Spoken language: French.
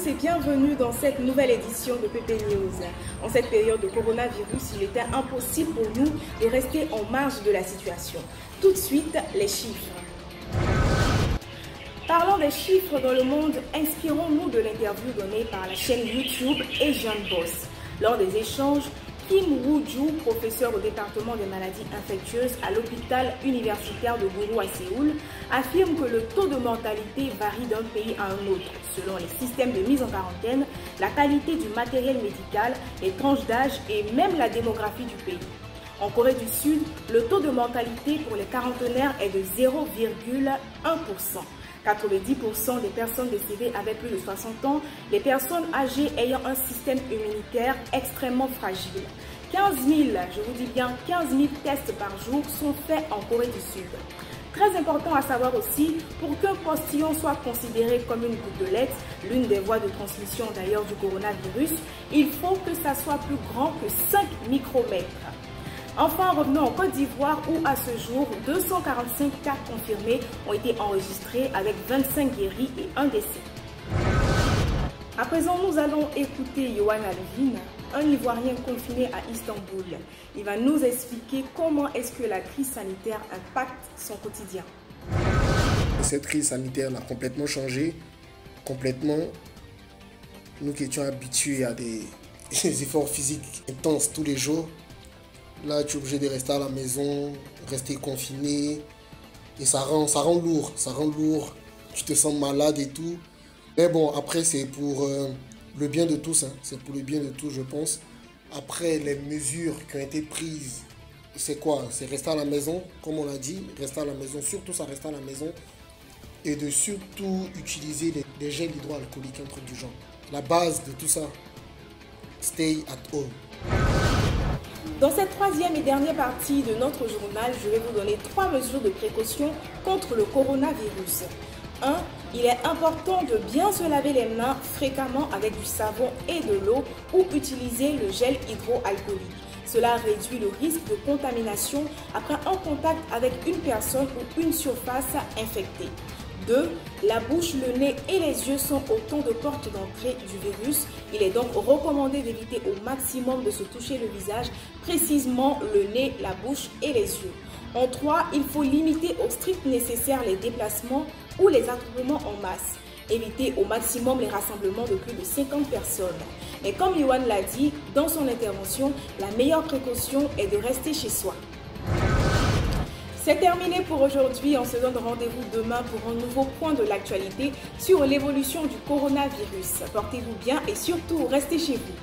tous et bienvenue dans cette nouvelle édition de PP News. En cette période de coronavirus, il était impossible pour nous de rester en marge de la situation. Tout de suite, les chiffres. Parlons des chiffres dans le monde, inspirons-nous de l'interview donnée par la chaîne YouTube Asian Boss. Lors des échanges, Kim Woo-joo, professeur au département des maladies infectieuses à l'hôpital universitaire de Guru à Séoul, affirme que le taux de mortalité varie d'un pays à un autre, selon les systèmes de mise en quarantaine, la qualité du matériel médical, les tranches d'âge et même la démographie du pays. En Corée du Sud, le taux de mortalité pour les quarantenaires est de 0,1%. 90% des personnes décédées avaient plus de 60 ans, les personnes âgées ayant un système immunitaire extrêmement fragile. 15 000, je vous dis bien 15 000 tests par jour sont faits en Corée du Sud. Très important à savoir aussi, pour qu'un postillon soit considéré comme une gouttelette, l'une des voies de transmission d'ailleurs du coronavirus, il faut que ça soit plus grand que 5 micromètres. Enfin, revenons en Côte d'Ivoire où, à ce jour, 245 cas confirmés ont été enregistrés avec 25 guéris et un décès. À présent, nous allons écouter Yohan Alvin, un Ivoirien confiné à Istanbul. Il va nous expliquer comment est-ce que la crise sanitaire impacte son quotidien. Cette crise sanitaire l'a complètement changé, complètement. Nous qui étions habitués à des efforts physiques intenses tous les jours, là, tu es obligé de rester à la maison, rester confiné. Et ça rend lourd, Tu te sens malade et tout. Mais bon, après, c'est pour le bien de tous. C'est pour le bien de tous, je pense. Après, les mesures qui ont été prises, c'est quoi? C'est rester à la maison, comme on l'a dit. Rester à la maison, surtout ça, rester à la maison. Et de surtout utiliser des gels hydroalcooliques, un truc du genre. La base de tout ça, stay at home. Dans cette troisième et dernière partie de notre journal, je vais vous donner 3 mesures de précaution contre le coronavirus. 1. Il est important de bien se laver les mains fréquemment avec du savon et de l'eau ou utiliser le gel hydroalcoolique. Cela réduit le risque de contamination après un contact avec une personne ou une surface infectée. 2. La bouche, le nez et les yeux sont autant de portes d'entrée du virus. Il est donc recommandé d'éviter au maximum de se toucher le visage, précisément le nez, la bouche et les yeux. En 3. Il faut limiter au strict nécessaire les déplacements ou les attroupements en masse. Éviter au maximum les rassemblements de plus de 50 personnes. Mais comme Yohan l'a dit dans son intervention, la meilleure précaution est de rester chez soi. C'est terminé pour aujourd'hui. On se donne rendez-vous demain pour un nouveau point de l'actualité sur l'évolution du coronavirus. Portez-vous bien et surtout, restez chez vous.